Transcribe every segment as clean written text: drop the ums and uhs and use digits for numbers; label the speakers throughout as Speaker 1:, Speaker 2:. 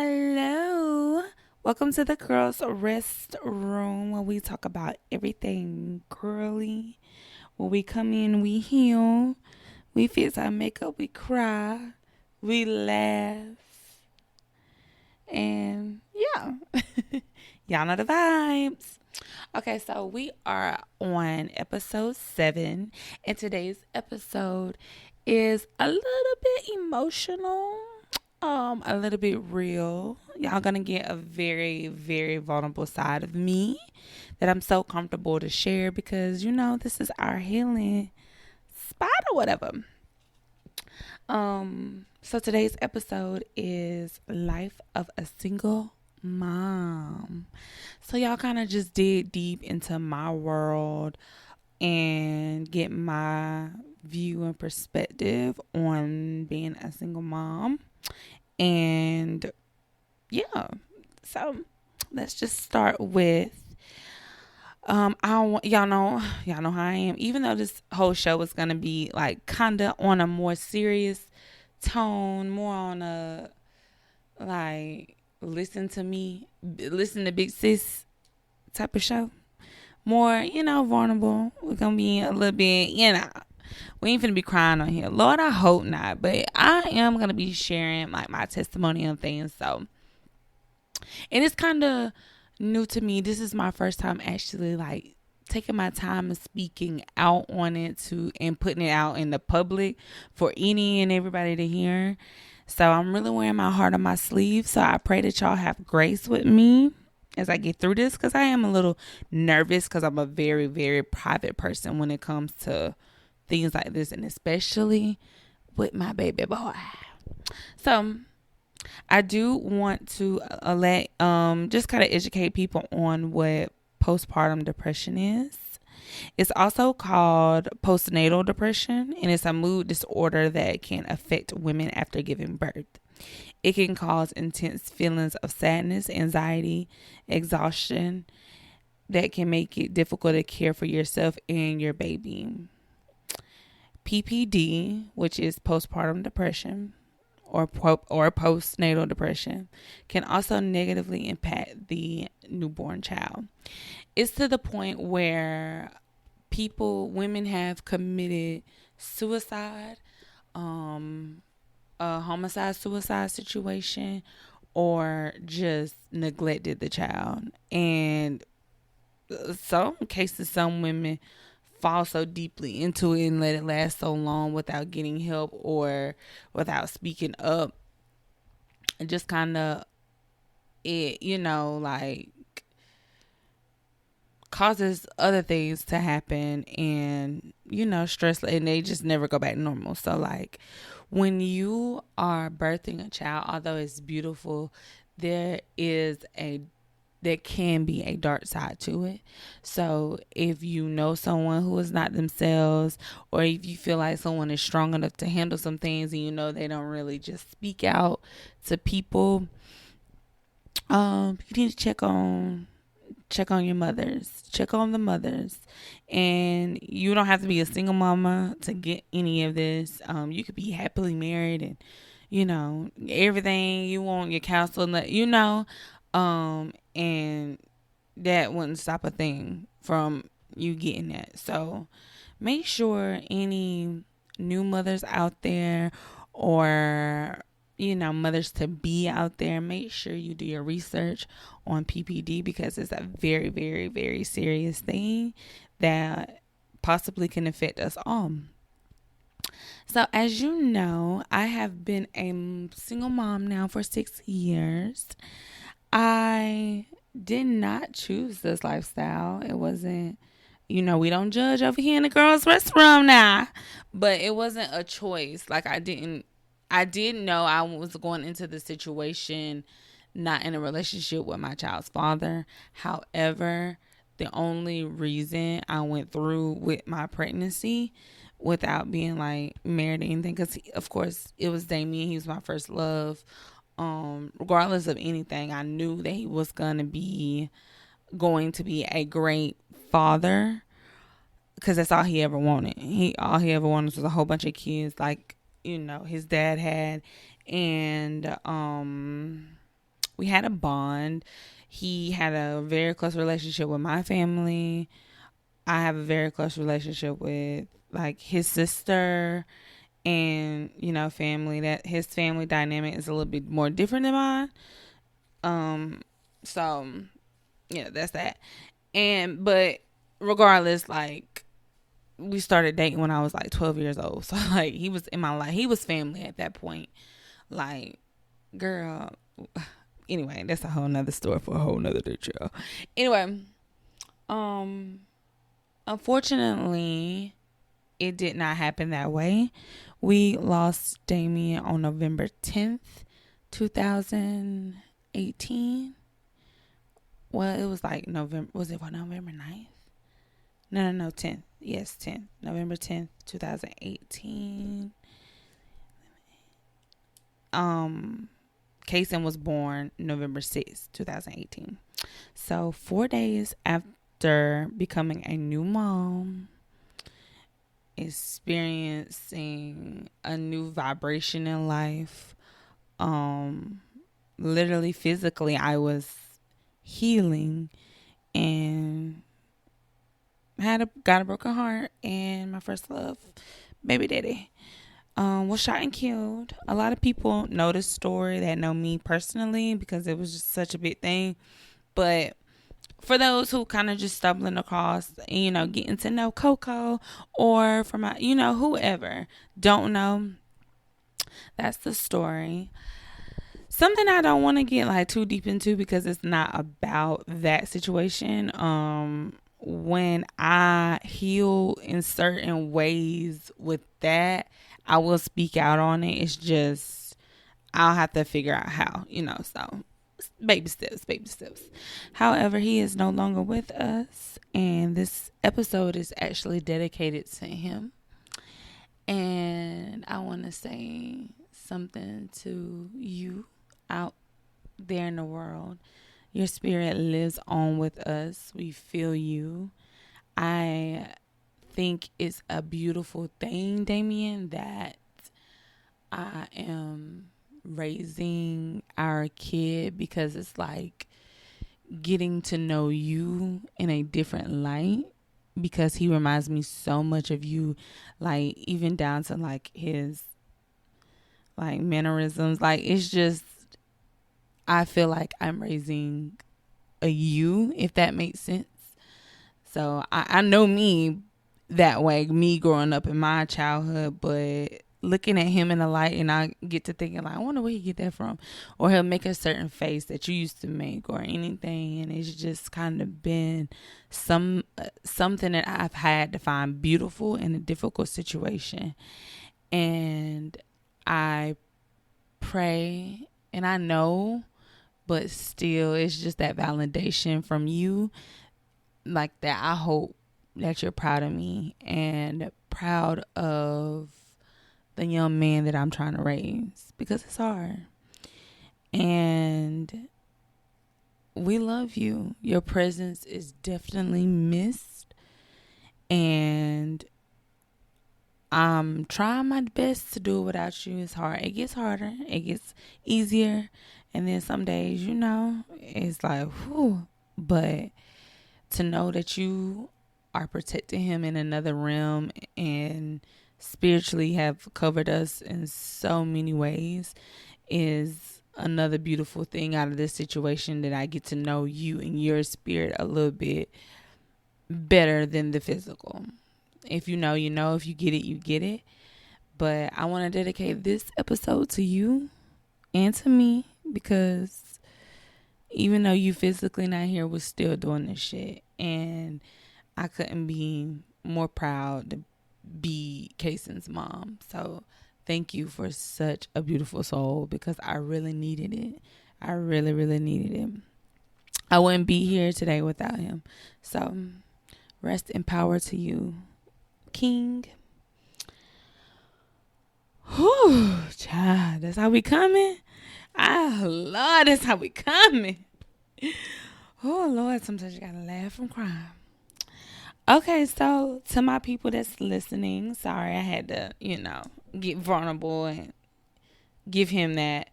Speaker 1: Hello. Welcome to the girls' restroom where we talk about everything girly. When we come in, we heal. We fix our makeup, we cry, we laugh. And yeah, y'all know the vibes. Okay, so we are on episode 7, and today's episode is a little bit emotional, a little bit real. Y'all gonna get a very, very vulnerable side of me that I'm so comfortable to share because this is our healing spot or whatever. So today's episode is Life of a Single Mom. So y'all kind of just dig deep into my world and get my view and perspective on being a single mom. And yeah, so let's just start with y'all know how I am. Even though this whole show is gonna be like kinda on a more serious tone, more on a like listen to Big Sis type of show. More, vulnerable. We're gonna be a little bit, we ain't finna be crying on here. Lord, I hope not. But I am gonna be sharing like my testimony and things. So, and it's kind of new to me. This is my first time actually like taking my time and speaking out on it and putting it out in the public for any and everybody to hear. So I'm really wearing my heart on my sleeve. So I pray that y'all have grace with me as I get through this, because I am a little nervous because I'm a very, very private person when it comes to things like this, and especially with my baby boy. So I do want to just kind of educate people on what postpartum depression is. It's also called postnatal depression, and it's a mood disorder that can affect women after giving birth. It can cause intense feelings of sadness, anxiety, exhaustion that can make it difficult to care for yourself and your baby. PPD, which is postpartum depression or postnatal depression, can also negatively impact the newborn child. It's to the point where women have committed suicide, a homicide suicide situation, or just neglected the child. And some cases, some women fall so deeply into it and let it last so long without getting help or without speaking up. And just kind of like causes other things to happen and stress, and they just never go back to normal. So like when you are birthing a child, although it's beautiful, there can be a dark side to it. So if you know someone who is not themselves, or if you feel like someone is strong enough to handle some things and they don't really just speak out to people, you need to check on your mothers, check on the mothers. And you don't have to be a single mama to get any of this. You could be happily married and everything you want, your counsel, and that wouldn't stop a thing from you getting that. So make sure any new mothers out there, or mothers to be out there, make sure you do your research on PPD, because it's a very, very, very serious thing that possibly can affect us all. So as you know, I have been a single mom now for 6 years. I did not choose this lifestyle. It wasn't, we don't judge over here in the girls' restroom now, but it wasn't a choice. Like I did know I was going into the situation not in a relationship with my child's father. However, the only reason I went through with my pregnancy without being like married or anything, because of course it was Damien. He was my first love. Regardless of anything, I knew that he was going to be a great father, because that's all he ever wanted. All he ever wanted was a whole bunch of kids like his dad had. And we had a bond. He had a very close relationship with my family. I have a very close relationship with like his sister and, you know, family. That his family dynamic is a little bit more different than mine. So yeah, that's that. But regardless, like, we started dating when I was like 12 years old. So like, he was in my life. He was family at that point. Like, girl. Anyway, that's a whole nother story for a whole nother day, child. Anyway, unfortunately, it did not happen that way. We lost Damien on November 10th, 2018. Well, it was like November. Was it November 9th? No, 10th. Yes, 10th. November 10th, 2018. Kason was born November 6th, 2018. So 4 days after becoming a new mom, experiencing a new vibration in life, literally physically, I was healing and got a broken heart, and my first love, baby daddy, was shot and killed. A lot of people know this story that know me personally because it was just such a big thing. But for those who kind of just stumbling across, you know, getting to know Coco, or from my, you know, whoever don't know, that's the story. Something I don't want to get like too deep into because it's not about that situation. When I heal in certain ways with that, I will speak out on it. It's just, I'll have to figure out how, you know, so baby steps, baby steps. However, he is no longer with us, and this episode is actually dedicated to him. And I want to say something to you out there in the world. Your spirit lives on with us. We feel you. I think it's a beautiful thing, Damien, that I am raising our kid, because it's like getting to know you in a different light, because he reminds me so much of you, like even down to like his like mannerisms. Like, it's just, I feel like I'm raising a you, if that makes sense. So I know me that way, me growing up in my childhood, but looking at him in the light, and I get to thinking like, I wonder where he get that from. Or he'll make a certain face that you used to make or anything, and it's just kind of been something that I've had to find beautiful in a difficult situation. And I pray, and I know, but still, it's just that validation from you, like that. I hope that you're proud of me and proud of the young man that I'm trying to raise, because it's hard. And we love you. Your presence is definitely missed, and I'm trying my best to do it without you. It's hard. It gets harder. It gets easier. And then some days, you know, it's like, whew. But to know that you are protecting him in another realm and spiritually have covered us in so many ways is another beautiful thing out of this situation, that I get to know you and your spirit a little bit better than the physical. If you know, you know. If you get it, you get it. But I want to dedicate this episode to you and to me, because even though you physically not here, we're still doing this shit. And I couldn't be more proud to be Kason's mom. So thank you for such a beautiful soul, because I really needed it. I really, really needed it. I wouldn't be here today without him. So rest in power to you, King. Whew, child, that's how we coming. Ah, Lord, that's how we coming. Oh, Lord, sometimes you gotta laugh from crying. Okay, so to my people that's listening, sorry I had to, you know, get vulnerable and give him that.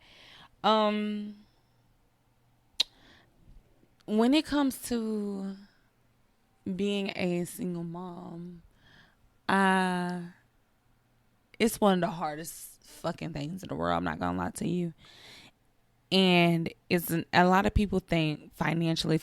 Speaker 1: when it comes to being a single mom, I it's one of the hardest fucking things in the world. I'm not gonna lie to you. And a lot of people think financially.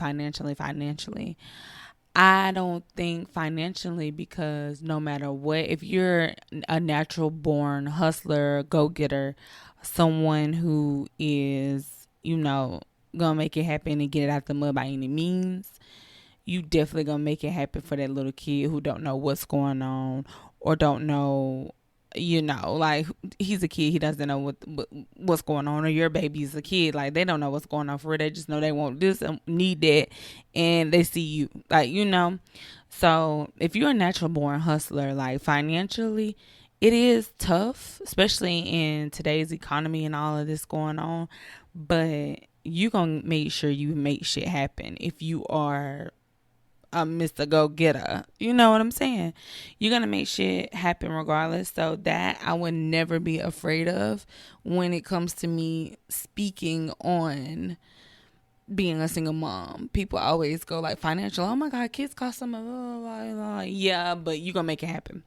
Speaker 1: I don't think financially because no matter what, if you're a natural born hustler, go getter, someone who is, gonna make it happen and get it out the mud by any means, you definitely gonna make it happen for that little kid who don't know what's going on or don't know, like he's a kid, he doesn't know what's going on, or your baby's a kid, like they don't know what's going on for real. They just know they want this and need that, and they see you, like So if you're a natural born hustler, like financially, it is tough, especially in today's economy and all of this going on. But you gonna make sure you make shit happen if you are a Mr. Go Getter. You know what I'm saying? You're going to make shit happen regardless. So that I would never be afraid of when it comes to me speaking on being a single mom. People always go like financial. Oh my God, kids cost so much. Blah, blah, blah. Yeah, but you're going to make it happen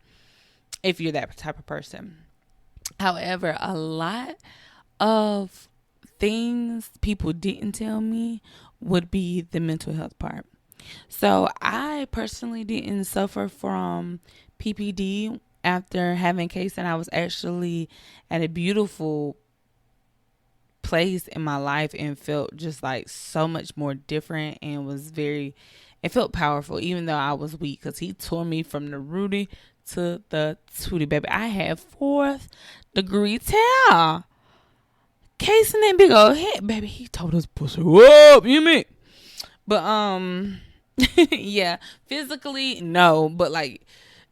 Speaker 1: if you're that type of person. However, a lot of things people didn't tell me would be the mental health part. So I personally didn't suffer from PPD after having Case, and I was actually at a beautiful place in my life and felt just like so much more different and it felt powerful even though I was weak because he tore me from the Rudy to the Tootie, baby. I had 4th-degree tear. Case in that big old head, baby. He told us pussy up, you mean? But yeah, physically no, but like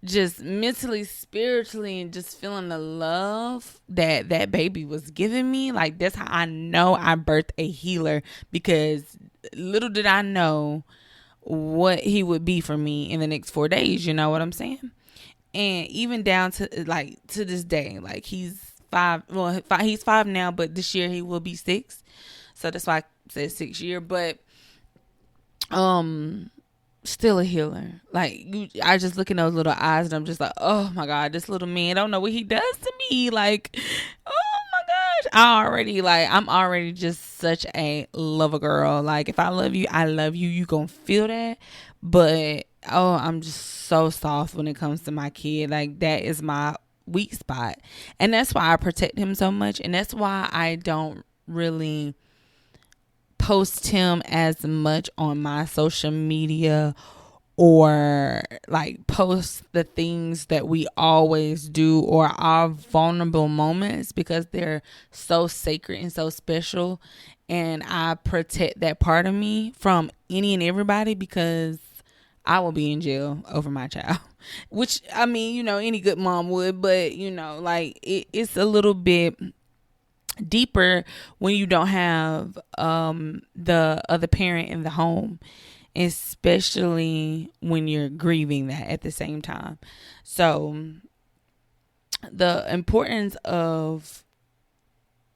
Speaker 1: just mentally, spiritually, and just feeling the love that baby was giving me, like that's how I know I birthed a healer, because little did I know what he would be for me in the next 4 days. You know what I'm saying? And even down to like to this day, like he's 5. Well, he's 5 now, but this year he will be 6. So that's why I said 6 year. But still a healer. Like I just look in those little eyes and I'm just like, oh my God, this little man, I don't know what he does to me. Like, oh my gosh, I'm already just such a lover girl. Like if I love you, I love you. You gonna feel that. But I'm just so soft when it comes to my kid. Like that is my weak spot, and that's why I protect him so much, and that's why I don't really post him as much on my social media or like post the things that we always do or our vulnerable moments, because they're so sacred and so special, and I protect that part of me from any and everybody, because I will be in jail over my child. Which, I mean, any good mom would, but like it's a little bit deeper when you don't have the other parent in the home, especially when you're grieving that at the same time. So the importance of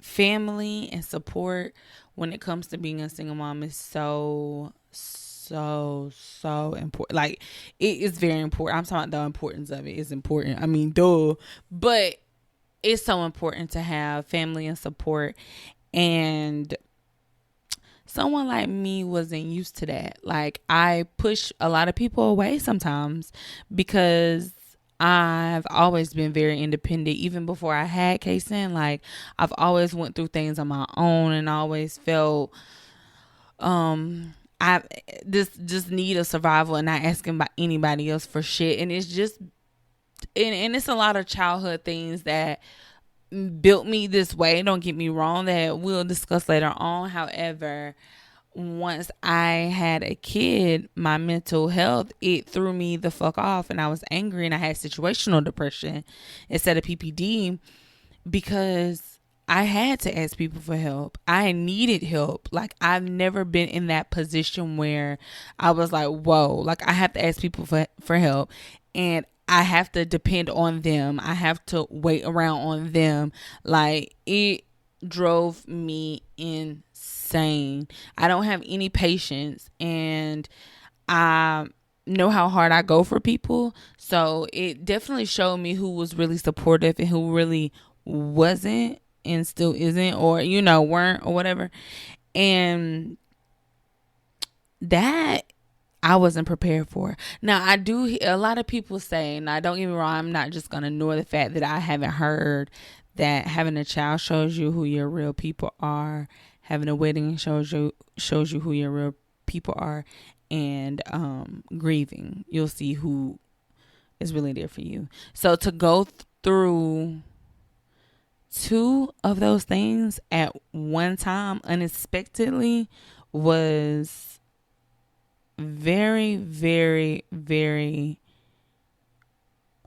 Speaker 1: family and support when it comes to being a single mom is so important. Like it is very important. I'm talking about the importance of it is important. I mean, duh, but it's so important to have family and support, and someone like me wasn't used to that. Like I push a lot of people away sometimes because I've always been very independent. Even before I had Kason, like I've always went through things on my own and always felt I just need a survival and not asking about anybody else for shit. And it's just and it's a lot of childhood things that built me this way, don't get me wrong, that we'll discuss later on. However, once I had a kid, my mental health, it threw me the fuck off, and I was angry, and I had situational depression instead of PPD because I had to ask people for help. I needed help. Like I've never been in that position where I was like, whoa, like I have to ask people for help, and I have to depend on them. I have to wait around on them. Like it drove me insane. insane. I don't have any patience, and I know how hard I go for people. So it definitely showed me who was really supportive and who really wasn't and still isn't, or, weren't, or whatever. And that I wasn't prepared for. Now, I do, a lot of people say, now don't get me wrong, I'm not just going to ignore the fact that I haven't heard that having a child shows you who your real people are. Having a wedding shows you who your real people are. And grieving, you'll see who is really there for you. So to go through two of those things at one time unexpectedly was very, very, very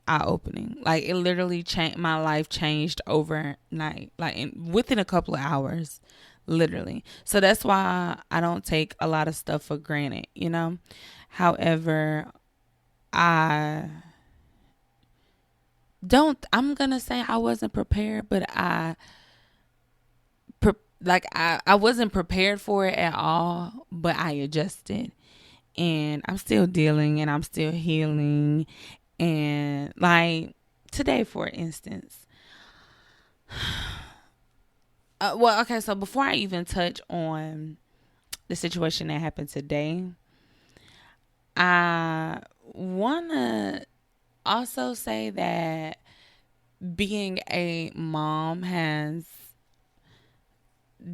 Speaker 1: eye-opening. Like, it literally changed my life, changed overnight, like within a couple of hours, literally. So that's why I don't take a lot of stuff for granted, However, I'm gonna say I wasn't prepared, but I wasn't prepared for it at all, but I adjusted. And I'm still dealing, and I'm still healing. And like today, for instance, okay, so before I even touch on the situation that happened today, I want to also say that being a mom has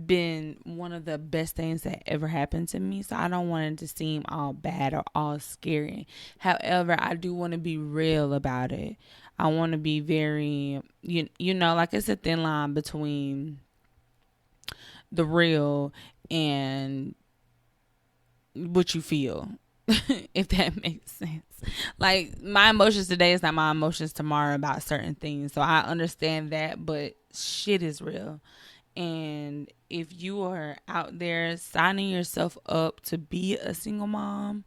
Speaker 1: been one of the best things that ever happened to me. So I don't want it to seem all bad or all scary. However, I do want to be real about it. I want to be very, like, it's a thin line between the real and what you feel, if that makes sense. Like, my emotions today is not my emotions tomorrow about certain things. So I understand that, but shit is real. And if you are out there signing yourself up to be a single mom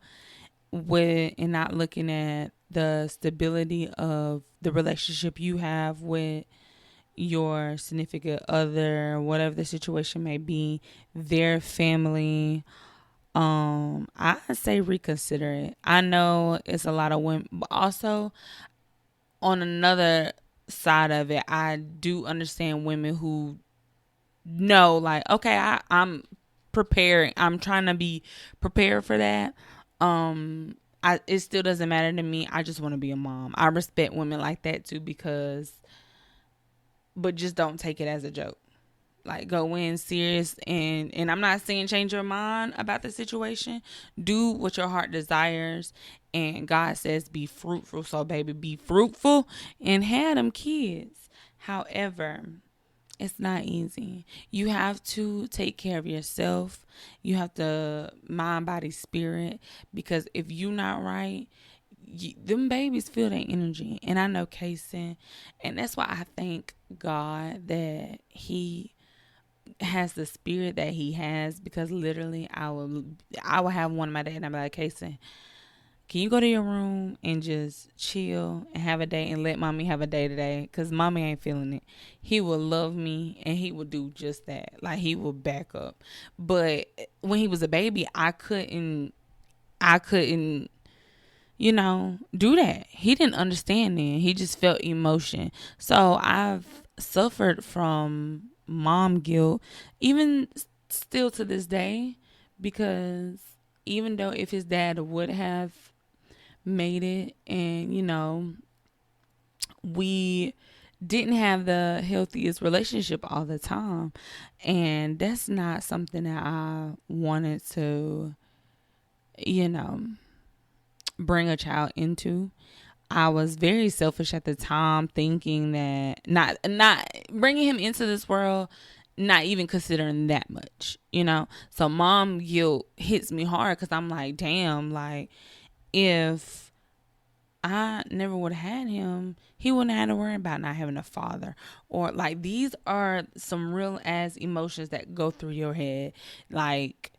Speaker 1: and not looking at the stability of the relationship you have with your significant other, whatever the situation may be, their family, I say reconsider it. I know it's a lot of women, but also on another side of it, I do understand women who know, like, okay, I'm preparing. I'm trying to be prepared for that. It still doesn't matter to me. I just want to be a mom. I respect women like that too, but just don't take it as a joke. Like, go in serious, and I'm not saying change your mind about the situation. Do what your heart desires, and God says be fruitful. So baby, be fruitful and have them kids. However, it's not easy. You have to take care of yourself. You have to mind, body, spirit, because if you're not right, them babies feel that energy. And I know Kason, and that's why I thank God that he has the spirit that he has, because literally I will have one of my day and I'm like, Kason, can you go to your room and just chill and have a day and let mommy have a day today? Because mommy ain't feeling it. He will love me and he will do just that. Like, he will back up. But when he was a baby, I couldn't, do that. He didn't understand then. He just felt emotion. So I've suffered from mom guilt, even still to this day, because even though if his dad would have made it, and we didn't have the healthiest relationship all the time, and that's not something that I wanted to bring a child into. I was very selfish at the time, thinking that not bringing him into this world, not even considering that much, So mom guilt hits me hard, because I'm like, damn, like, if I never would have had him, he wouldn't have had to worry about not having a father. Or, like, these are some real ass emotions that go through your head. Like,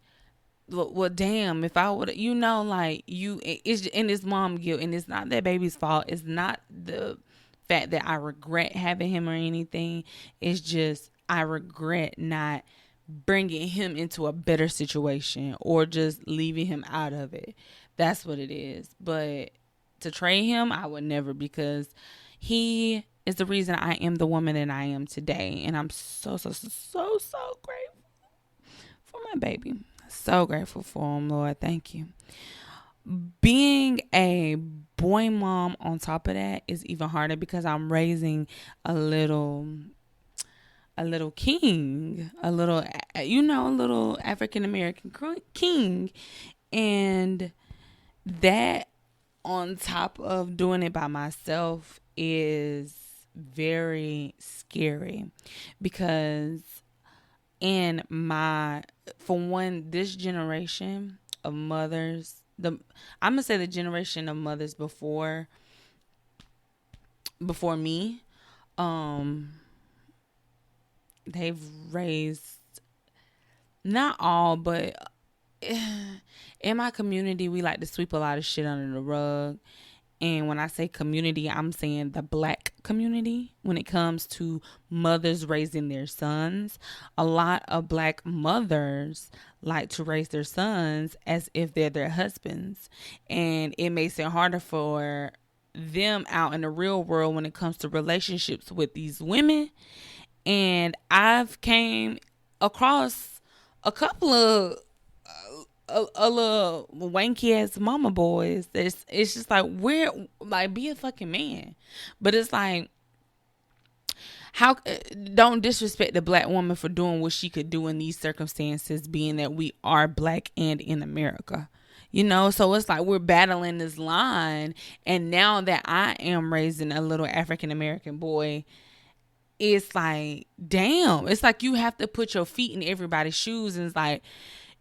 Speaker 1: well, damn, if I would, like, it's, and it's mom guilt, and it's not that baby's fault. It's not the fact that I regret having him or anything. It's just, I regret not bringing him into a better situation or just leaving him out of it. That's what it is. But to trade him, I would never, because he is the reason I am the woman that I am today. And I'm so grateful for my baby. So grateful for him, Lord. Thank you. Being a boy mom on top of that is even harder because I'm raising a little king, a little African American king. And that, on top of doing it by myself, is very scary, because for one, this generation of mothers, I'm gonna say the generation of mothers before me, they've raised, not all, but in my community, we like to sweep a lot of shit under the rug. And when I say community, I'm saying the Black community. When it comes to mothers raising their sons, a lot of Black mothers like to raise their sons as if they're their husbands. And it makes it harder for them out in the real world when it comes to relationships with these women. And I've came across a couple of a little wanky ass mama boys. It's just like, where, like, be a fucking man. But it's like, how, don't disrespect the Black woman for doing what she could do in these circumstances, being that we are Black and in America. So it's like we're battling this line. And now that I am raising a little African American boy, it's like, damn, it's like you have to put your feet in everybody's shoes. And it's like,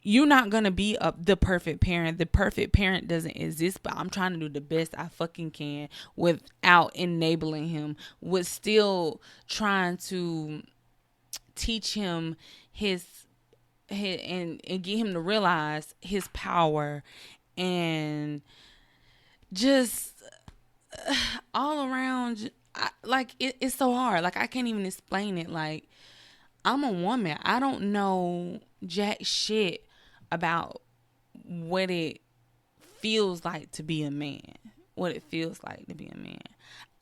Speaker 1: you're not going to be the perfect parent. The perfect parent doesn't exist, but I'm trying to do the best I fucking can without enabling him, with still trying to teach him his and get him to realize his power, and just all around, it's so hard. Like, I can't even explain it. Like, I'm a woman. I don't know jack shit about what it feels like to be a man. What it feels like to be a man.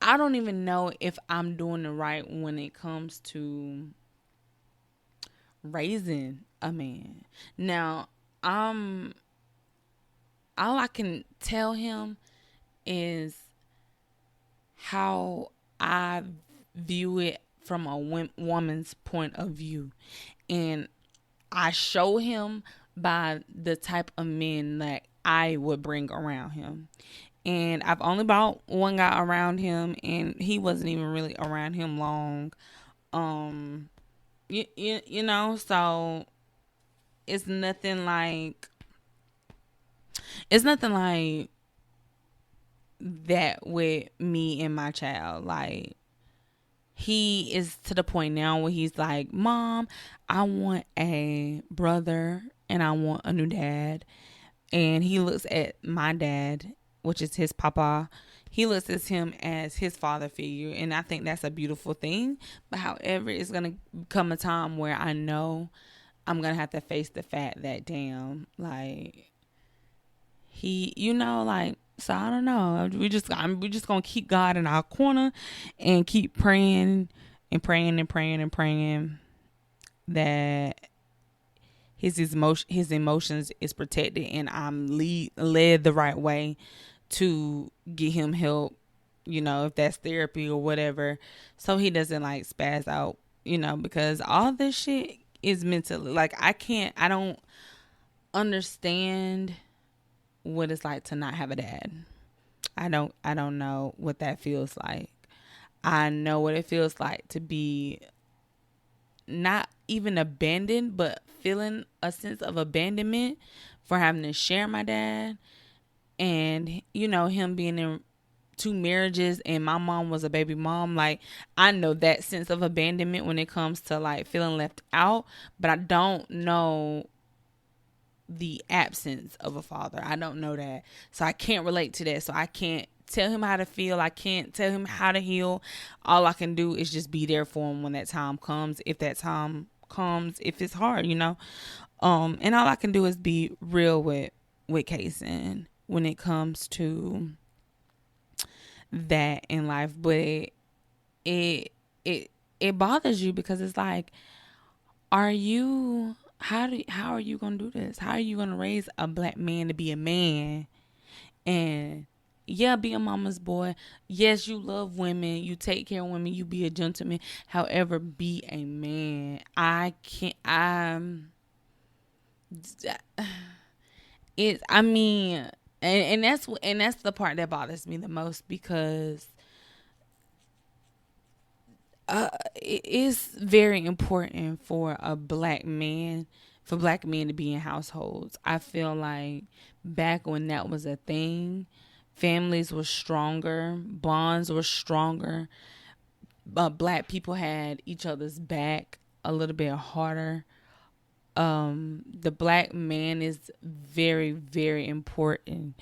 Speaker 1: I don't even know if I'm doing it right when it comes to raising a man. Now, all I can tell him is how I view it from a woman's point of view. And I show him by the type of men that I would bring around him. And I've only brought one guy around him, and he wasn't even really around him long. So it's nothing like that with me and my child. Like, he is to the point now where he's like, Mom, I want a brother and I want a new dad. And he looks at my dad, which is his papa. He looks at him as his father figure. And I think that's a beautiful thing. But however, it's going to come a time where I know I'm going to have to face the fact that, damn, like, he, so I don't know. We just gonna keep God in our corner and keep praying and praying and praying and praying that his emotions is protected, and I'm led the right way to get him help. If that's therapy or whatever, so he doesn't like spaz out. Because all this shit is mentally, like, I don't understand what it's like to not have a dad. I don't know what that feels like. I know what it feels like to be not even abandoned, but feeling a sense of abandonment for having to share my dad. And, him being in 2 marriages, and my mom was a baby mom. Like, I know that sense of abandonment when it comes to, like, feeling left out, but I don't know the absence of a father. I don't know that. So I can't relate to that. So I can't tell him how to feel. I can't tell him how to heal. All I can do is just be there for him when that time comes, if that time comes if it's hard, and all I can do is be real with Kason when it comes to that in life. But it it it bothers you because it's like, are you how are you gonna do this? How are you gonna raise a black man to be a man? And yeah, be a mama's boy. Yes, you love women, you take care of women, you be a gentleman. However, be a man. I can't. It's. I mean, and that's the part that bothers me the most because it is very important for black men to be in households. I feel like back when that was a thing, families were stronger, bonds were stronger. Black people had each other's back a little bit harder. The black man is very, very important,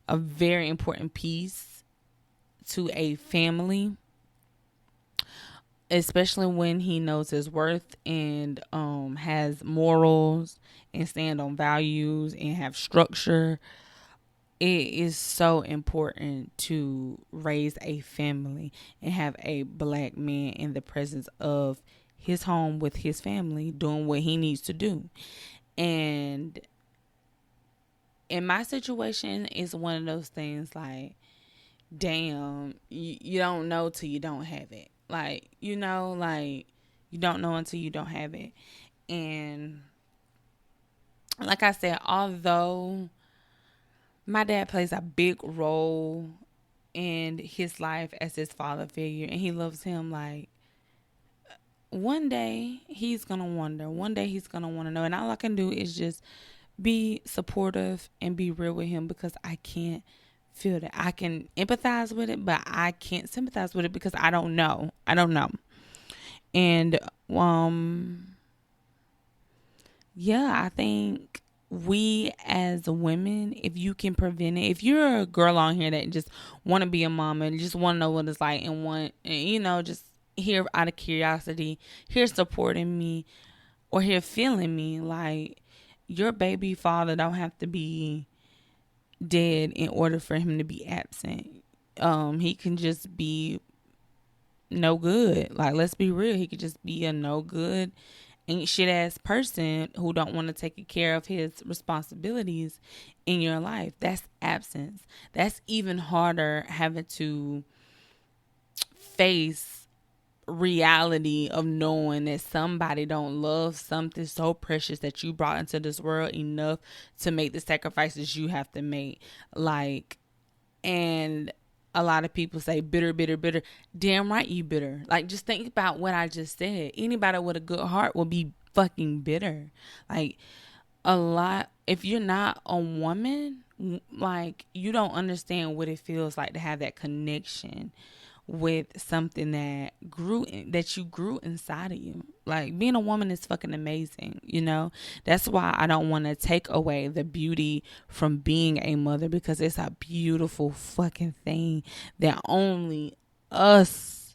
Speaker 1: a very important piece to a family, especially when he knows his worth and has morals and stand on values and have structure. It is so important to raise a family and have a black man in the presence of his home with his family doing what he needs to do. And in my situation, it's one of those things like, damn, you don't know till you don't have it. Like, you don't know until you don't have it. And like I said, although my dad plays a big role in his life as his father figure and he loves him, like, one day he's gonna wonder, one day he's gonna want to know, and all I can do is just be supportive and be real with him because I can't feel that. I can empathize with it, but I can't sympathize with it because I don't know. And yeah, I think we as women, if you can prevent it, if you're a girl on here that just want to be a mom and just want to know what it's like and just here out of curiosity, here supporting me or here feeling me, like, your baby father don't have to be dead in order for him to be absent. He can just be no good. Like, let's be real. He could just be a no good, ain't shit ass person who don't want to take care of his responsibilities in your life. That's absence. That's even harder, having to face reality of knowing that somebody don't love something so precious that you brought into this world enough to make the sacrifices you have to make. Like, and a lot of people say bitter, bitter, bitter. Damn right you bitter. Like, just think about what I just said. Anybody with a good heart will be fucking bitter. Like, if you're not a woman, like, you don't understand what it feels like to have that connection with something that you grew inside of you. Like, being a woman is fucking amazing, That's why I don't want to take away the beauty from being a mother, because it's a beautiful fucking thing that only us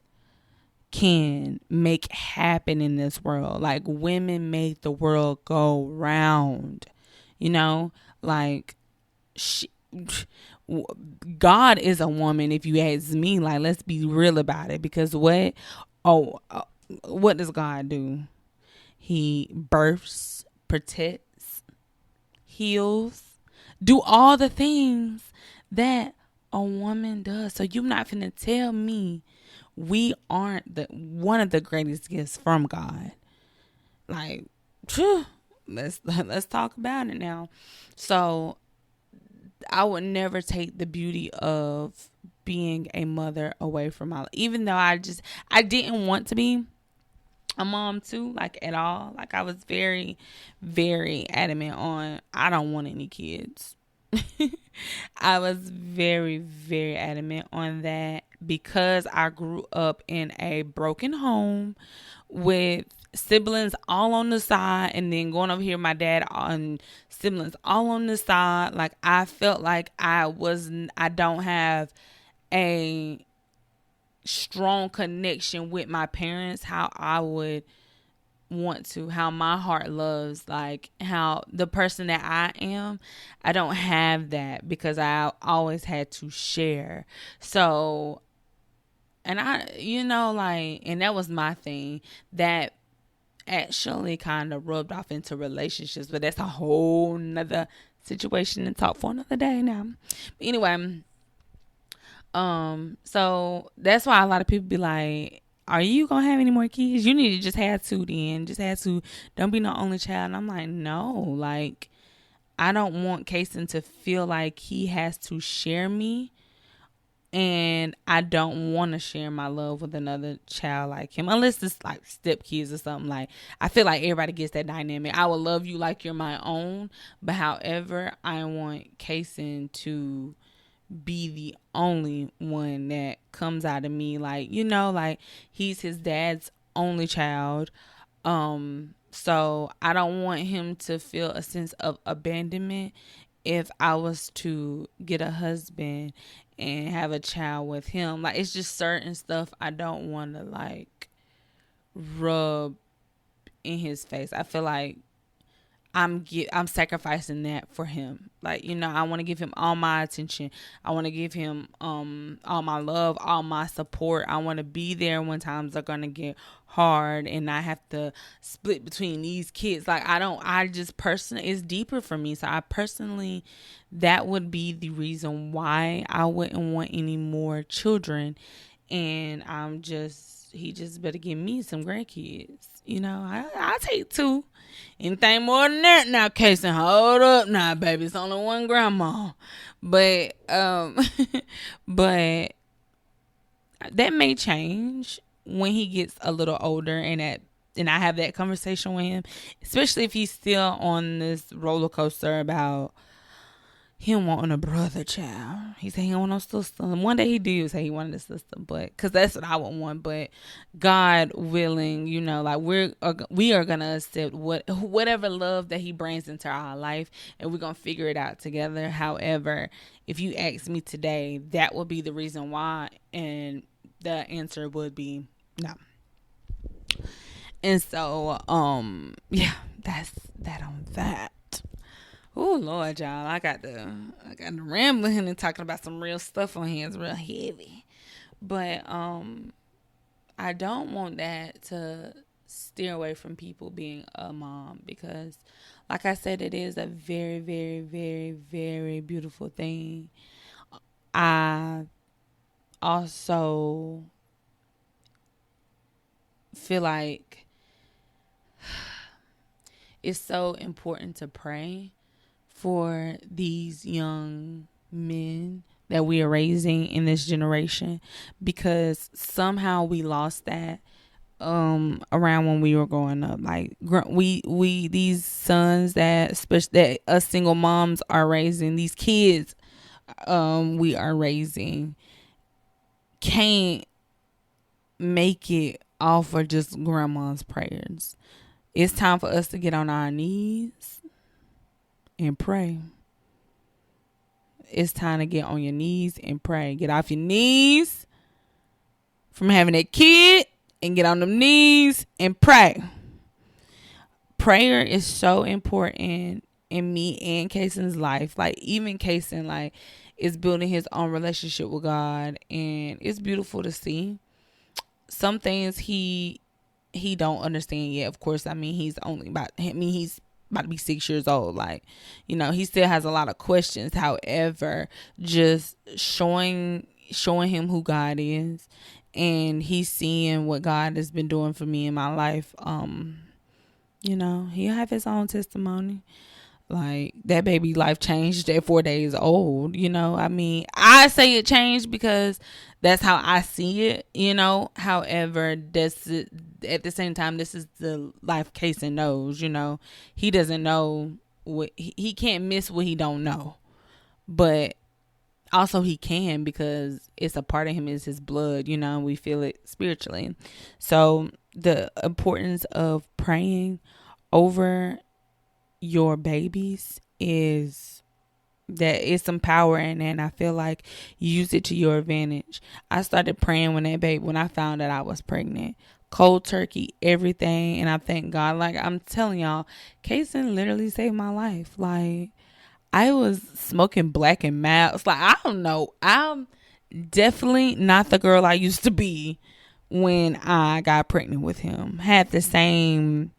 Speaker 1: can make happen in this world. Like, women make the world go round, like, God is a woman, if you ask me. Like, let's be real about it. Because what does God do? He births, protects, heals, do all the things that a woman does. So you're not finna tell me we aren't one of the greatest gifts from God. Like, let's talk about it now. So I would never take the beauty of being a mother away from my life. Even though I didn't want to be a mom too, like, at all. Like, I was very, very adamant on, I don't want any kids. I was very, very adamant on that because I grew up in a broken home with siblings all on the side, and then going over here, my dad on siblings all on the side. Like, I felt like I don't have a strong connection with my parents how I would want to, how my heart loves, like how the person that I am, I don't have that because I always had to share. So, and and that was my thing that actually kind of rubbed off into relationships, but that's a whole nother situation and talk for another day now. But anyway, so that's why a lot of people be like, are you gonna have any more kids? You need to just have two then. Just have two. Don't be no only child. And I'm like, no, like I don't want Kason to feel like he has to share me, and I don't want to share my love with another child like him, unless it's like step kids or something. Like I feel like everybody gets that dynamic. I will love you like you're my own, but however, I want Kason to be the only one that comes out of me. Like, like he's his dad's only child. So I don't want him to feel a sense of abandonment if I was to get a husband and have a child with him. Like, it's just certain stuff I don't want to like rub in his face. I feel like I'm sacrificing that for him. Like, I want to give him all my attention. I want to give him all my love, all my support. I want to be there when times are going to get hard and I have to split between these kids. Like, it's deeper for me. So I personally, that would be the reason why I wouldn't want any more children. And he just better give me some grandkids. I'll take two. Anything more than that now, Kason, hold up now, baby. It's only one grandma. But but that may change when he gets a little older and I have that conversation with him, especially if he's still on this roller coaster about him wanting a brother child. He said he don't want no sister. One day he did say he wanted a sister, but because that's what I would want. But God willing, like we are gonna accept whatever love that He brings into our life, and we're gonna figure it out together. However, if you ask me today, that would be the reason why, and the answer would be no. And so, yeah, that's that on that. Oh Lord, y'all, I got the rambling and talking about some real stuff on here. It's real heavy, but I don't want that to steer away from people being a mom, because, like I said, it is a very, very, very, very beautiful thing. I also feel like it's so important to pray for these young men that we are raising in this generation, because somehow we lost that around when we were growing up. Like we these sons that, especially that us single moms are raising, these kids we are raising, can't make it off of just grandma's prayers. It's time for us to get on our knees and pray. It's time to get on your knees and pray. Get off your knees from having that kid and get on them knees and pray. Prayer is so important in me and Kason's life. Like, even Kason, like, is building his own relationship with God, and it's beautiful to see. Some things he don't understand yet. Of course, he's about to be 6 years old. Like, he still has a lot of questions. However, just showing him who God is, and he's seeing what God has been doing for me in my life. He'll have his own testimony. Like, that baby life changed at 4 days old. I say it changed because that's how I see it. However, at the same time, this is the life Kason knows. He doesn't know what he can't miss what he don't know, but also he can, because it's a part of him, is his blood. We feel it spiritually. So the importance of praying over your babies is that it's some power in that, and I feel like you use it to your advantage. I started praying when I found that I was pregnant, cold turkey, everything. And I thank God. Like, I'm telling y'all, Kason literally saved my life. Like, I was smoking black and mild. Like, I don't know. I'm definitely not the girl I used to be when I got pregnant with him. Had the same,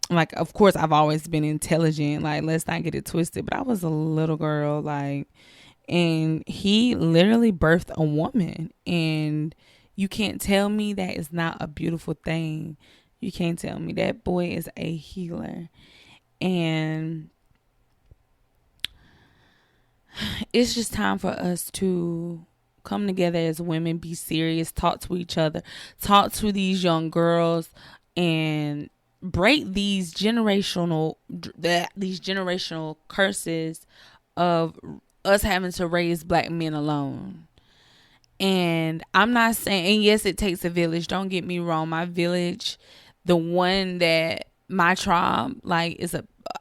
Speaker 1: like, of course, I've always been intelligent. Like, let's not get it twisted. But I was a little girl, like, and he literally birthed a woman. And you can't tell me that is not a beautiful thing. You can't tell me that boy is a healer. And it's just time for us to come together as women, be serious, talk to each other, talk to these young girls, and break these generational curses of us having to raise black men alone. And I'm not saying, and yes, it takes a village. Don't get me wrong. My village, the one that my tribe, like,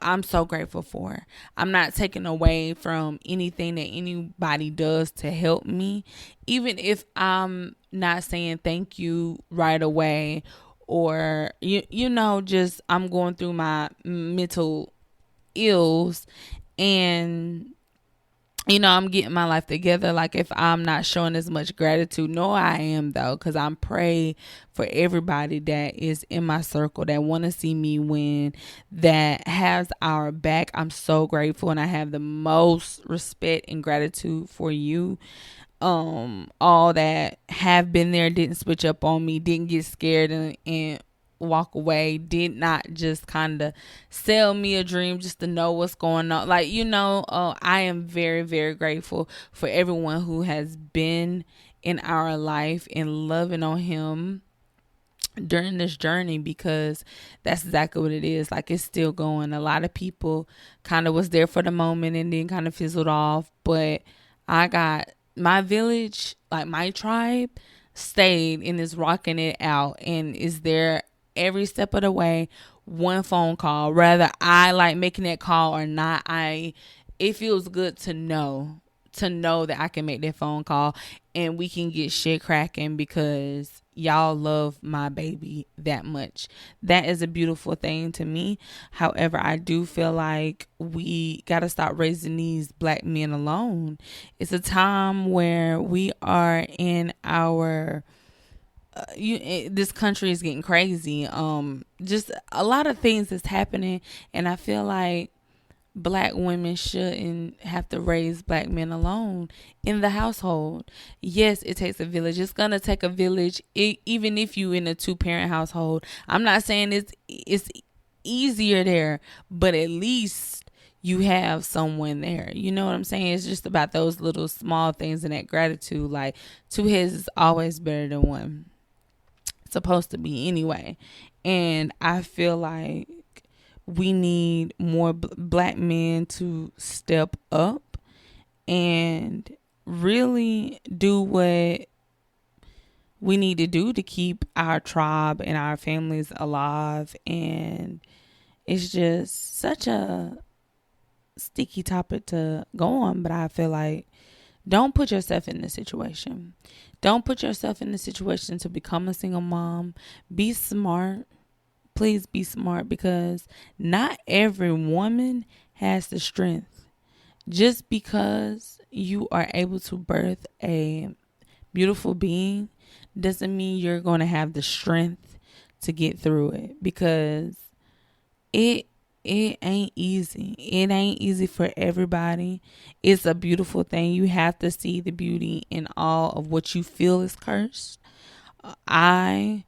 Speaker 1: I'm so grateful for. I'm not taking away from anything that anybody does to help me, even if I'm not saying thank you right away, or just I'm going through my mental ills, and I'm getting my life together. Like, if I'm not showing as much gratitude, no, I am, though, because I'm praying for everybody that is in my circle that want to see me win, that has our back. I'm so grateful, and I have the most respect and gratitude for you. All that have been there, didn't switch up on me, didn't get scared and walk away, did not just kind of sell me a dream just to know what's going on. Like, I am very, very grateful for everyone who has been in our life and loving on him during this journey, because that's exactly what it is. Like, it's still going. A lot of people kind of was there for the moment and then kind of fizzled off, but I got my village, like my tribe, stayed and is rocking it out and is there every step of the way. One phone call, whether I like making that call or not, it feels good to know that I can make that phone call and we can get shit cracking because y'all love my baby that much. That is a beautiful thing to me. However, I do feel like we got to stop raising these black men alone. It's a time where we are in our this country is getting crazy. Just a lot of things is happening, and I feel like black women shouldn't have to raise black men alone in the household. Yes, it takes a village. It's gonna take a village, even if you in a 2-parent household. I'm not saying it's easier there, but at least you have someone there. You know what I'm saying? It's just about those little small things and that gratitude. Like, 2 heads is always better than one. It's supposed to be anyway. And I feel like we need more black men to step up and really do what we need to do to keep our tribe and our families alive. And it's just such a sticky topic to go on, but I feel like don't put yourself in this situation. Don't put yourself in the situation to become a single mom. Be smart. Please be smart, because not every woman has the strength. Just because you are able to birth a beautiful being doesn't mean you're going to have the strength to get through it, because it ain't easy. It ain't easy for everybody. It's a beautiful thing. You have to see the beauty in all of what you feel is cursed. I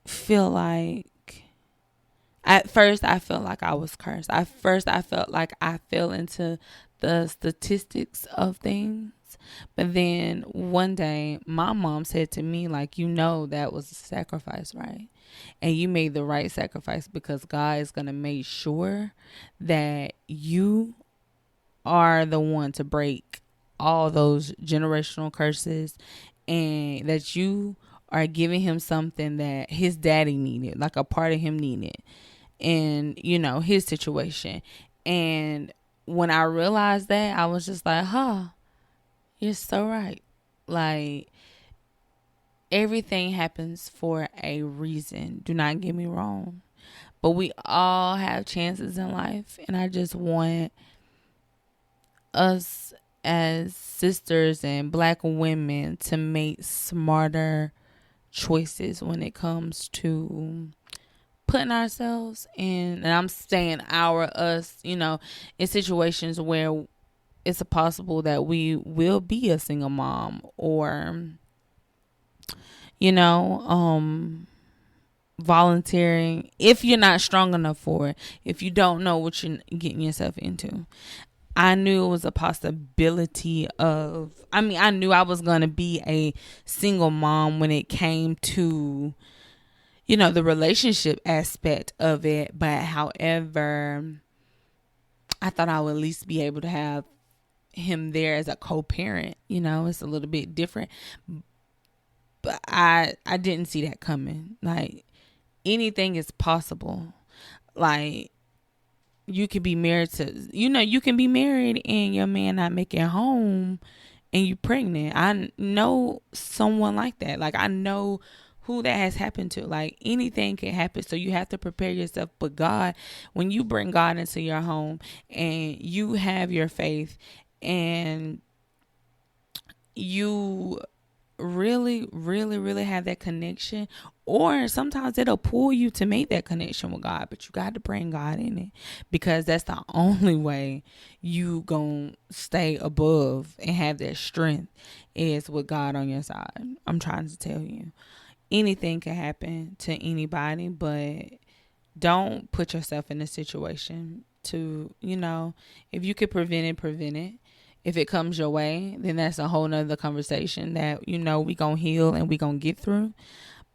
Speaker 1: feel like at first I felt like I was cursed. At first I felt like I fell into the statistics of things. But then one day my mom said to me, like, that was a sacrifice, right? And you made the right sacrifice, because God is going to make sure that you are the one to break all those generational curses, and that you are giving him something that his daddy needed, like a part of him needed, and his situation. And when I realized that, I was just like, you're so right. Like, everything happens for a reason. Do not get me wrong. But we all have chances in life. And I just want us as sisters and black women to make smarter choices when it comes to putting ourselves in, and I'm saying us, in situations where it's possible that we will be a single mom, or, you know, volunteering if you're not strong enough for it, if you don't know what you're getting yourself into. I knew it was a possibility I knew I was going to be a single mom when it came to, the relationship aspect of it. But however, I thought I would at least be able to have him there as a co-parent. It's a little bit different. But I didn't see that coming. Like, anything is possible. Like, you could be married to, you can be married and your man not making home and you pregnant. I know someone like that. Like, I know who that has happened to. Like, anything can happen. So you have to prepare yourself. But God, when you bring God into your home and you have your faith and you really, really, really have that connection, or sometimes it'll pull you to make that connection with God, but you got to bring God in it, because that's the only way you gonna stay above and have that strength, is with God on your side. I'm trying to tell you, anything can happen to anybody, but don't put yourself in a situation to, if you could prevent it, prevent it. If it comes your way, then that's a whole nother conversation that, we gonna heal and we gonna get through.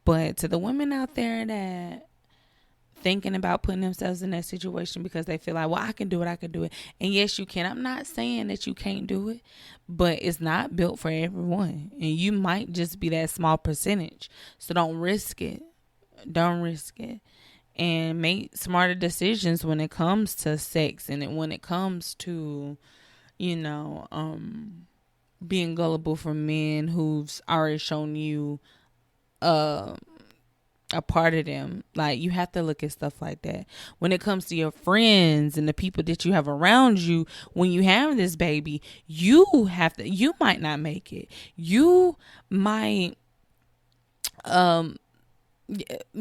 Speaker 1: But to the women out there that thinking about putting themselves in that situation because they feel like, well, I can do it. And yes, you can. I'm not saying that you can't do it, but it's not built for everyone. And you might just be that small percentage. So don't risk it. Don't risk it. And make smarter decisions when it comes to sex and when it comes to, being gullible for men who've already shown you a part of them. Like, you have to look at stuff like that. When it comes to your friends and the people that you have around you, when you have this baby, you might not make it. You might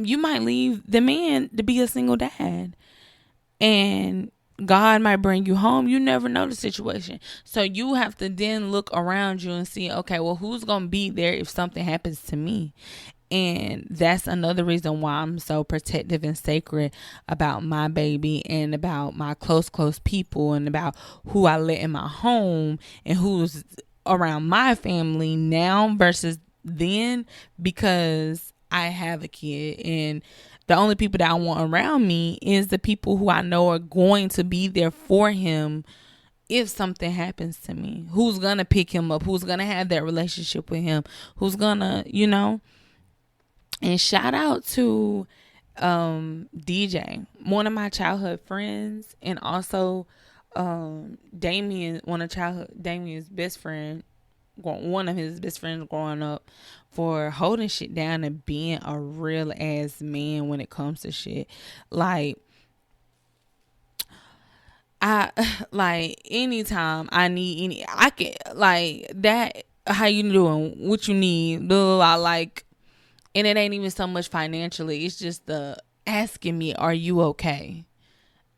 Speaker 1: leave the man to be a single dad. And God might bring you home. You never know the situation. So you have to then look around you and see, okay, well, who's going to be there if something happens to me? And that's another reason why I'm so protective and sacred about my baby and about my close people and about who I let in my home and who's around my family now versus then, because I have a kid, and the only people that I want around me is the people who I know are going to be there for him if something happens to me. Who's going to pick him up? Who's going to have that relationship with him? Who's going to, And shout out to DJ, one of my childhood friends, and also Damien, Damien's best friend, one of his best friends growing up, for holding shit down and being a real ass man when it comes to shit. Like, anytime I need I can, like, that, how you doing, what you need, blah, blah, blah, like, and it ain't even so much financially, it's just the asking me, are you okay?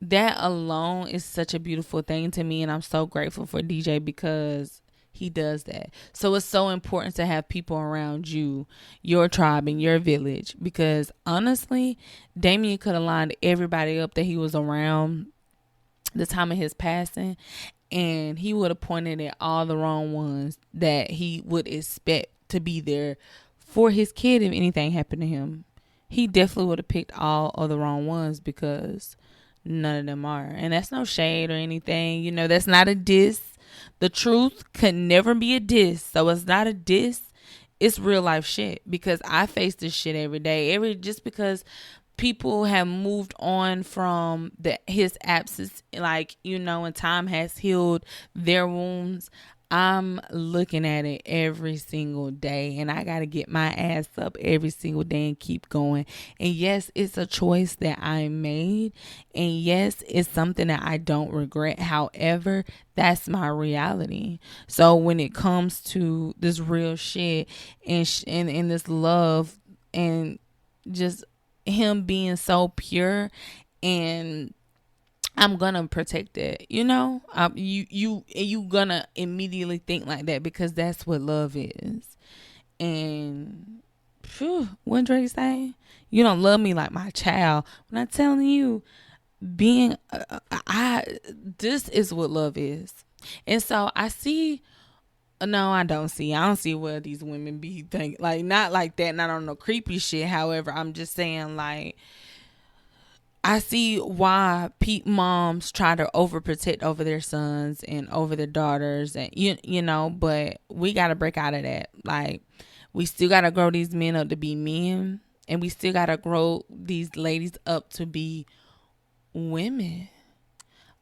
Speaker 1: That alone is such a beautiful thing to me, and I'm so grateful for DJ because he does that. So it's so important to have people around you, your tribe and your village, because honestly, Damien could have lined everybody up that he was around the time of his passing, and he would have pointed at all the wrong ones that he would expect to be there for his kid if anything happened to him. He definitely would have picked all of the wrong ones, because none of them are. And that's no shade or anything. That's not a diss. The truth could never be a diss. So it's not a diss. It's real life shit, because I face this shit every day. Just because people have moved on from his absence, and time has healed their wounds, I'm looking at it every single day, and I got to get my ass up every single day and keep going. And yes, it's a choice that I made. And yes, it's something that I don't regret. However, that's my reality. So when it comes to this real shit and this love and just him being so pure, and I'm gonna protect it. You gonna immediately think like that because that's what love is. And what Drake say? You don't love me like my child. When I'm telling you, being, I this is what love is. And so I see. No, I don't see. I don't see where these women be think like not like that, not on no creepy shit. However, I'm just saying like I see why moms try to overprotect over their sons and over their daughters, and but we got to break out of that. Like, we still got to grow these men up to be men, and we still got to grow these ladies up to be women.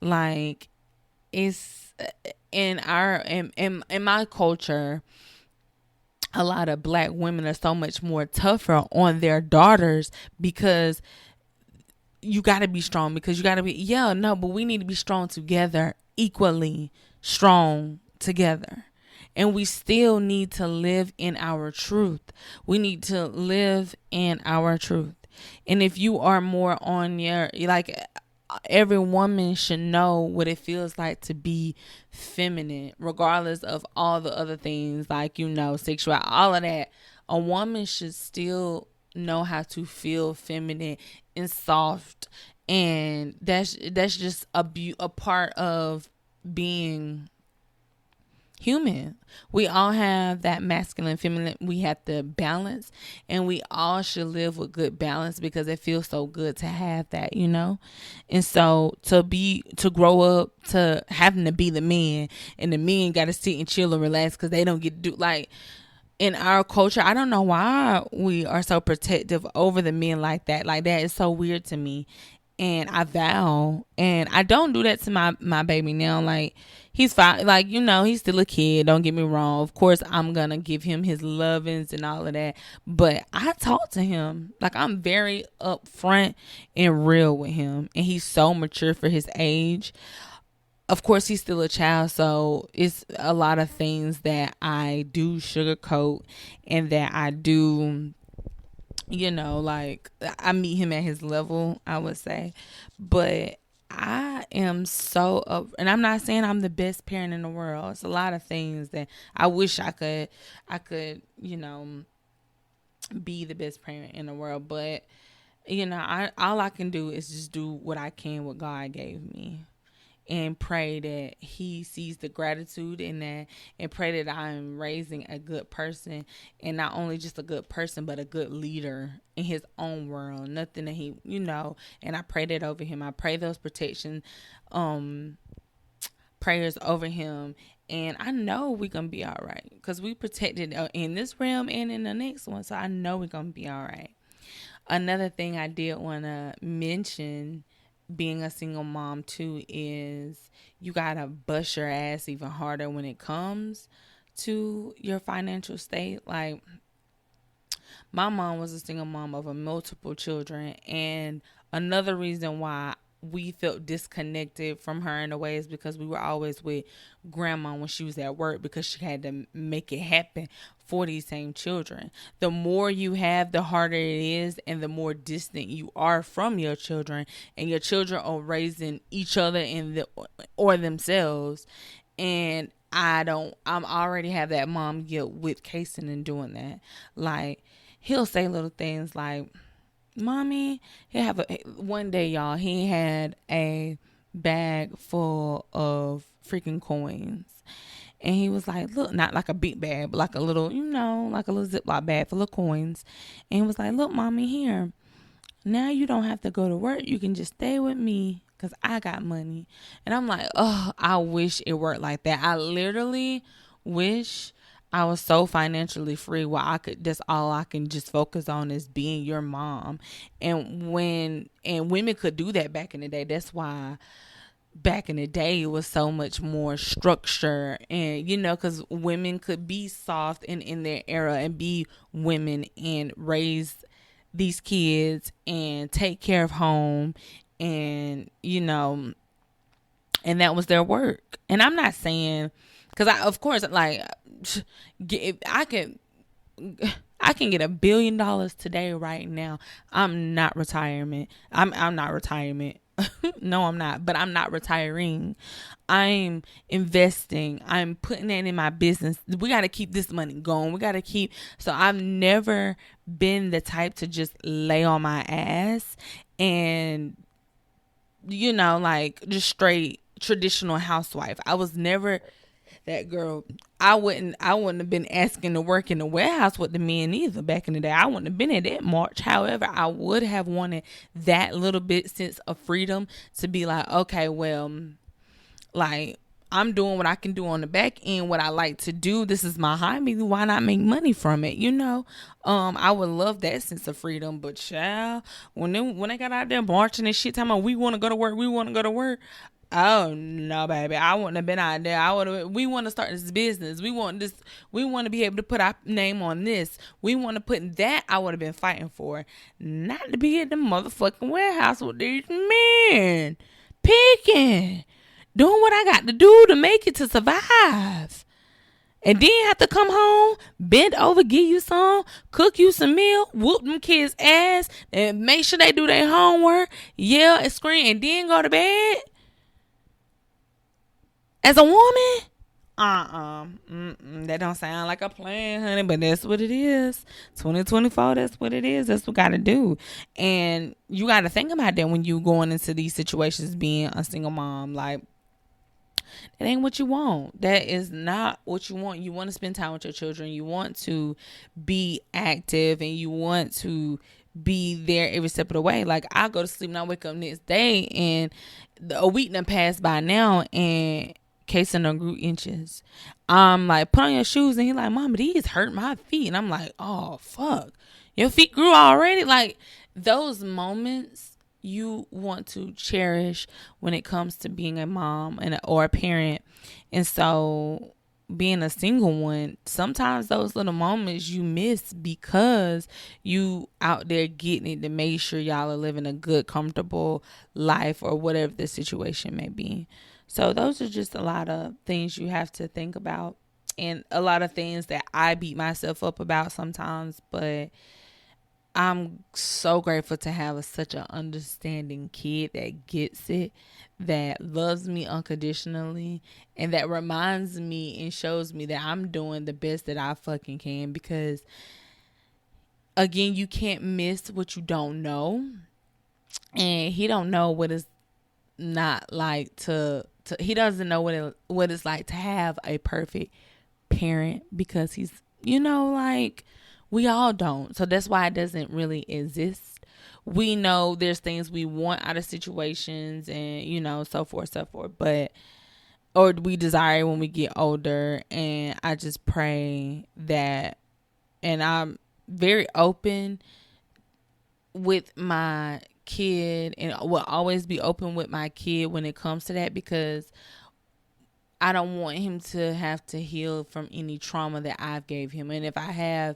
Speaker 1: Like, it's in my culture, a lot of black women are so much more tougher on their daughters because you got to be strong, because you got to be, but we need to be strong together, equally strong together. And we still need to live in our truth. We need to live in our truth. And if you are more on your, like, every woman should know what it feels like to be feminine, regardless of all the other things, like, sexual, all of that. A woman should still know how to feel feminine and soft, and that's just a part of being human. We all have that masculine, feminine. We have to balance, and we all should live with good balance because it feels so good to have that, And so to grow up to having to be the man, and the men got to sit and chill and relax because they don't get to do, like, in our culture, I don't know why we are so protective over the men like that. Like, that is so weird to me. And I vow, and I don't do that to my baby now. Like, he's fine. Like, he's still a kid. Don't get me wrong. Of course, I'm going to give him his lovings and all of that. But I talk to him. Like, I'm very upfront and real with him. And he's so mature for his age. Of course, he's still a child, so it's a lot of things that I do sugarcoat, and that I do, like, I meet him at his level, I would say. But I am so up, and I'm not saying I'm the best parent in the world. It's a lot of things that I wish I could, be the best parent in the world. But, all I can do is just do what I can, what God gave me, and pray that he sees the gratitude in that, and pray that I'm raising a good person, and not only just a good person, but a good leader in his own world. Nothing that he, and I pray that over him. I pray those protection prayers over him, and I know we're going to be all right because we protected in this realm and in the next one. So I know we're going to be all right. Another thing I did want to mention, being a single mom too, is you gotta bust your ass even harder when it comes to your financial state. Like, my mom was a single mom of multiple children, and another reason why we felt disconnected from her in a way is because we were always with grandma when she was at work, because she had to make it happen for these same children. The more you have, the harder it is, and the more distant you are from your children, and your children are raising each other or themselves. And I'm already have that mom guilt with Kason and doing that. Like, he'll say little things like, Mommy, one day, y'all, he had a bag full of freaking coins. And he was like, look, not like a big bag, but like a little, like a little Ziploc bag full of coins. And he was like, look, Mommy, here. Now you don't have to go to work. You can just stay with me because I got money. And I'm like, oh, I wish it worked like that. I literally wish I was so financially free where that's all I can just focus on is being your mom. And women could do that back in the day. That's why back in the day it was so much more structure, and because women could be soft in their era and be women and raise these kids and take care of home, and and that was their work. And I'm not saying, because I of course, like, if I can get $1 billion today right now. I'm not retirement. I'm not retirement. No, I'm not. But I'm not retiring. I'm investing. I'm putting that in my business. We got to keep this money going. We got to keep. So I've never been the type to just lay on my ass and like just straight traditional housewife. I was never that girl. I wouldn't have been asking to work in the warehouse with the men either back in the day. I wouldn't have been at that march. However, I would have wanted that little bit sense of freedom to be like, okay, well, like, I'm doing what I can do on the back end, what I like to do. This is my hobby. Why not make money from it? I would love that sense of freedom. But child, when they got out there marching and shit, talking about we want to go to work, we want to go to work. Oh no, baby! I wouldn't have been out there. I would have. We want to start this business. We want this. We want to be able to put our name on this. We want to put that. I would have been fighting for, not to be at the motherfucking warehouse with these men, picking, doing what I got to do to make it to survive, and then have to come home, bend over, give you some, cook you some meal, whoop them kids' ass, and make sure they do their homework, yell and scream, and then go to bed. As a woman, that don't sound like a plan, honey, but that's what it is. 2024, that's what it is. That's what got to do. And you got to think about that when you going into these situations being a single mom. Like, that ain't what you want. That is not what you want. You want to spend time with your children. You want to be active, and you want to be there every step of the way. Like, I go to sleep and I wake up next day, and a week done passed by now, and Kason done grew inches. I'm like, put on your shoes, and he like, Mama, these hurt my feet. And I'm like, oh fuck, your feet grew already? Like, those moments you want to cherish when it comes to being a mom or a parent. And so being a single one, sometimes those little moments you miss because you out there getting it to make sure y'all are living a good, comfortable life or whatever the situation may be. So those are just a lot of things you have to think about, and a lot of things that I beat myself up about sometimes, but I'm so grateful to have such an understanding kid that gets it, that loves me unconditionally, and that reminds me and shows me that I'm doing the best that I fucking can. Because, again, you can't miss what you don't know. And he don't know what it's not like he doesn't know what it's like to have a perfect parent, because he's, like, we all don't. So that's why it doesn't really exist. We know there's things we want out of situations, and, so forth, but, or we desire when we get older. And I just pray that, and I'm very open with my kid, and will always be open with my kid when it comes to that, because I don't want him to have to heal from any trauma that I've gave him. And if I have,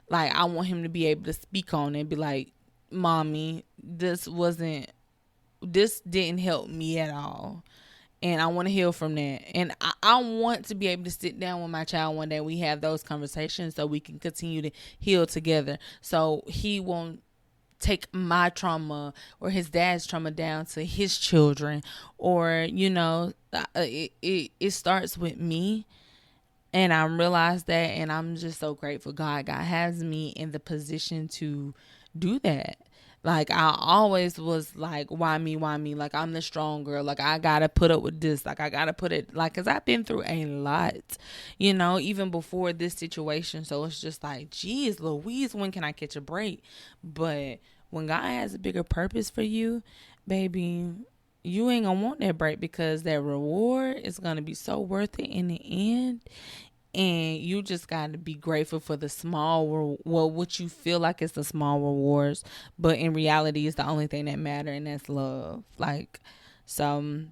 Speaker 1: like, I want him to be able to speak on it and be like, Mommy, this didn't help me at all. And I want to heal from that. And I want to be able to sit down with my child one day. We have those conversations so we can continue to heal together. So he won't take my trauma or his dad's trauma down to his children, or it starts with me. And I realize that, and I'm just so grateful God has me in the position to do that. Like, I always was like, why me? Like, I'm the strong girl. Like, I gotta put up with this. Like, I gotta put it, like, cause I've been through a lot, even before this situation. So it's just like, geez, Louise, when can I catch a break? But when God has a bigger purpose for you, baby, you ain't gonna want that break, because that reward is gonna be so worth it in the end. And you just got to be grateful for the small, what you feel like is the small rewards, but in reality, it's the only thing that matter, and that's love. Like, so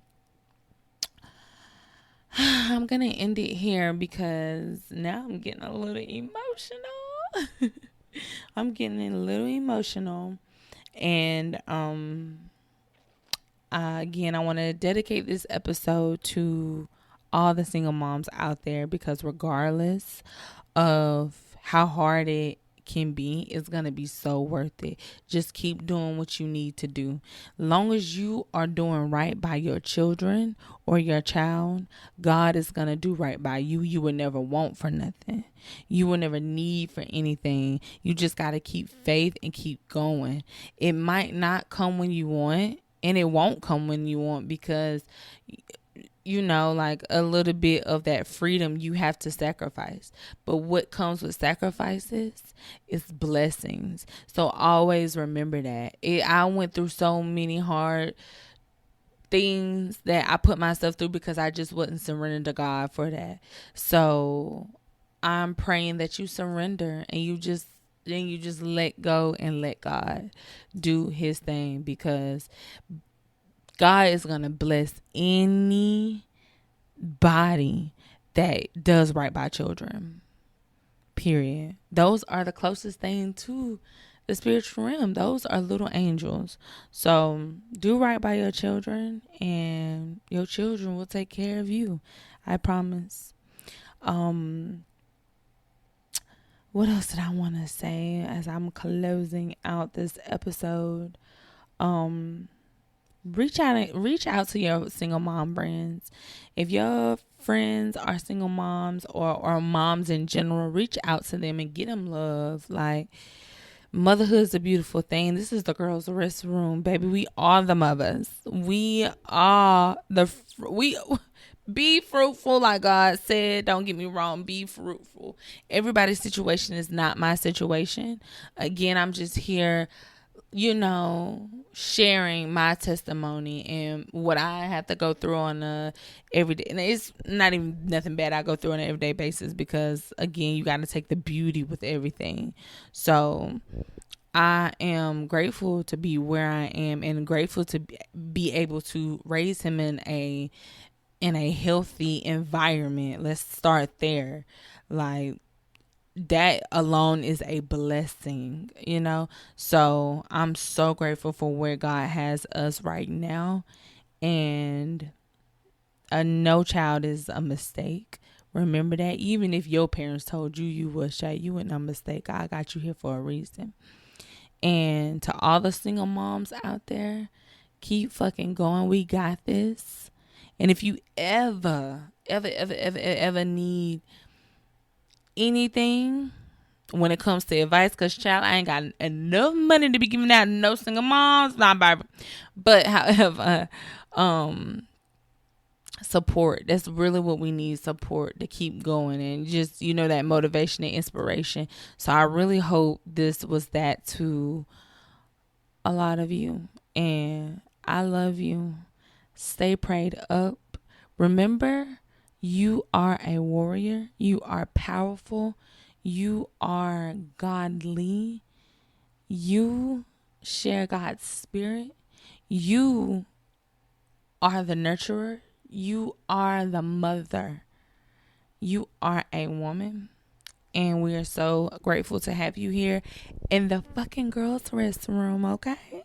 Speaker 1: I'm going to end it here because now I'm getting a little emotional. I'm getting a little emotional. And again, I want to dedicate this episode to all the single moms out there, because regardless of how hard it can be, it's going to be so worth it. Just keep doing what you need to do. Long as you are doing right by your children or your child, God is going to do right by you. You will never want for nothing. You will never need for anything. You just got to keep faith and keep going. It might not come when you want, and it won't come when you want, because like a little bit of that freedom you have to sacrifice. But what comes with sacrifices is blessings. So always remember that. I went through so many hard things that I put myself through because I just wasn't surrendered to God for that. So I'm praying that you surrender and you just let go and let God do his thing, because God is going to bless anybody that does right by children. Period. Those are the closest thing to the spiritual realm. Those are little angels. So do right by your children and your children will take care of you. I promise. What else did I want to say as I'm closing out this episode? Reach out to your single mom friends. If your friends are single moms or moms in general, reach out to them and get them love. Like, motherhood is a beautiful thing. This is the girls' restroom, baby. We are the mothers. We be fruitful, like God said. Don't get me wrong. Be fruitful. Everybody's situation is not my situation. Again, I'm just here, sharing my testimony and what I have to go through on a everyday. And it's not even nothing bad I go through on an everyday basis, because again, you got to take the beauty with everything. So I am grateful to be where I am, and grateful to be able to raise him in a healthy environment. Let's start there. Like, that alone is a blessing, So I'm so grateful for where God has us right now. And no child is a mistake. Remember that. Even if your parents told you you was shy, you ain't no mistake. God got you here for a reason. And to all the single moms out there, keep fucking going. We got this. And if you ever need anything when it comes to advice, because child, I ain't got enough money to be giving out no single moms, not Bible. But however, support, that's really what we need. Support to keep going, and just that motivation and inspiration. So I really hope this was that to a lot of you, and I love you. Stay prayed up. Remember, you are a warrior. You are powerful. You are godly. You share God's spirit. You are the nurturer. You are the mother. You are a woman. And we are so grateful to have you here in the fucking girls' restroom, okay?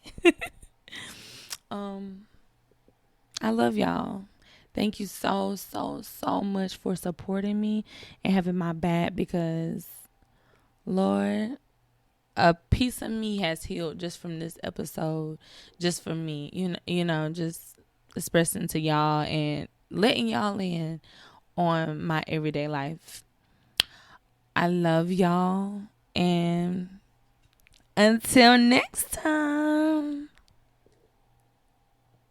Speaker 1: I love y'all. Thank you so much for supporting me and having my back, because Lord, a piece of me has healed just from this episode, just for me, just expressing to y'all and letting y'all in on my everyday life. I love y'all, and until next time.